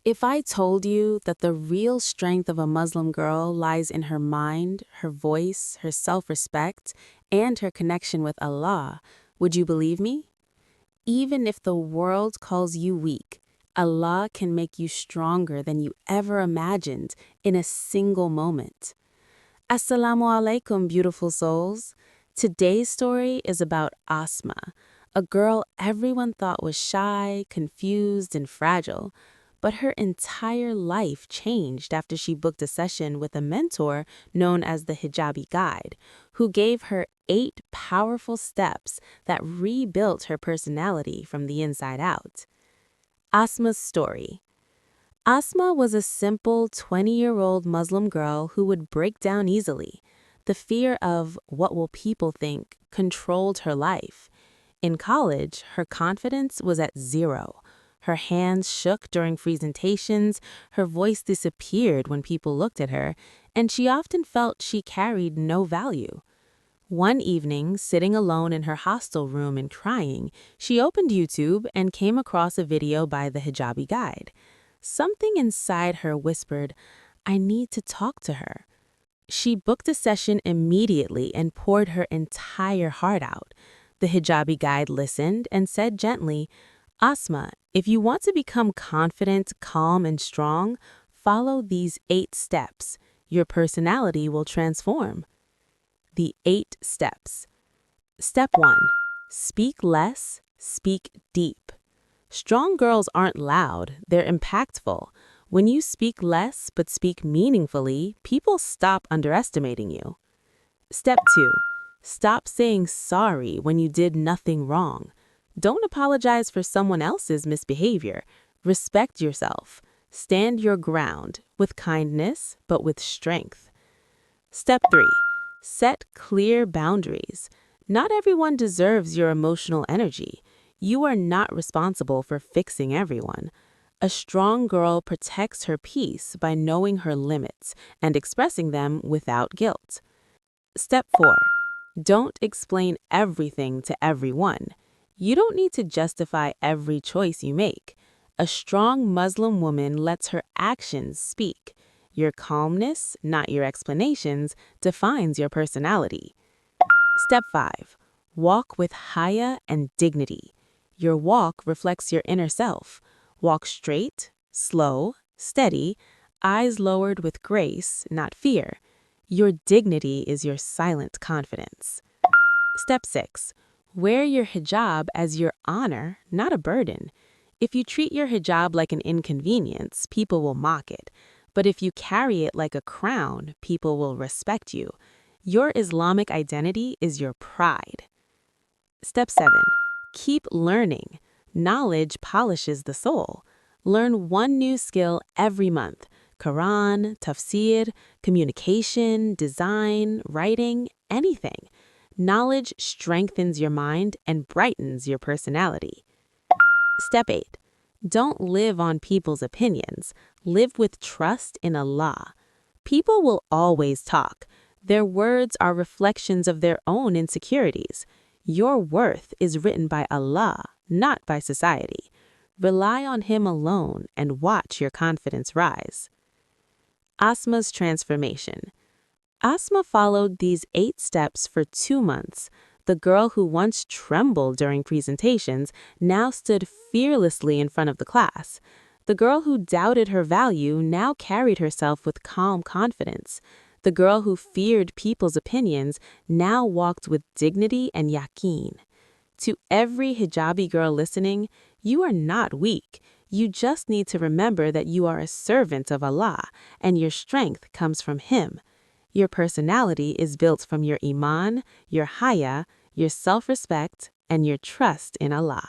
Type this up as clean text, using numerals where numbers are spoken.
If I told you that the real strength of a Muslim girl lies in her mind, her voice, her self-respect, and her connection with Allah, would you believe me? Even if the world calls you weak, Allah can make you stronger than you ever imagined in a single moment. Assalamu alaikum, beautiful souls. Today's story is about Asma, a girl everyone thought was shy, confused, and fragile. But her entire life changed after she booked a session with a mentor known as the Hijabi guide, who gave her 8 powerful steps that rebuilt her personality from the inside out. Asma's story. Asma was a simple 20-year-old Muslim girl who would break down easily. The fear of what will people think controlled her life. In college, her confidence was at zero. Her hands shook during presentations, her voice disappeared when people looked at her, and she often felt she carried no value. One evening, sitting alone in her hostel room and crying, she opened YouTube and came across a video by the Hijabi guide. Something inside her whispered, "I need to talk to her." She booked a session immediately and poured her entire heart out. The Hijabi guide listened and said gently, "Asma, if you want to become confident, calm, and strong, follow these 8 steps. Your personality will transform." The 8 steps. Step 1. Speak less, speak deep. Strong girls aren't loud, they're impactful. When you speak less but speak meaningfully, people stop underestimating you. Step 2. Stop saying sorry when you did nothing wrong. Don't apologize for someone else's misbehavior. Respect yourself. Stand your ground with kindness but with strength. Step 3. Set clear boundaries. Not everyone deserves your emotional energy. You are not responsible for fixing everyone. A strong girl protects her peace by knowing her limits and expressing them without guilt. Step 4. Don't explain everything to everyone. You don't need to justify every choice you make. A strong Muslim woman lets her actions speak. Your calmness, not your explanations, defines your personality. Step 5. Walk with haya and dignity. Your walk reflects your inner self. Walk straight, slow, steady, eyes lowered with grace, not fear. Your dignity is your silent confidence. Step 6. Wear your hijab as your honor, not a burden. If you treat your hijab like an inconvenience, people will mock it. But if you carry it like a crown, people will respect you. Your Islamic identity is your pride. Step 7. Keep learning. Knowledge polishes the soul. Learn one new skill every month. Quran, tafsir, communication, design, writing, anything. Knowledge strengthens your mind and brightens your personality. Step 8. Don't live on people's opinions. Live with trust in Allah. People will always talk. Their words are reflections of their own insecurities. Your worth is written by Allah, not by society. Rely on Him alone and watch your confidence rise. Asma's transformation. Asma followed these 8 steps for 2 months. The girl who once trembled during presentations now stood fearlessly in front of the class. The girl who doubted her value now carried herself with calm confidence. The girl who feared people's opinions now walked with dignity and yaqeen. To every hijabi girl listening, you are not weak. You just need to remember that you are a servant of Allah, and your strength comes from Him. Your personality is built from your iman, your haya, your self-respect, and your trust in Allah.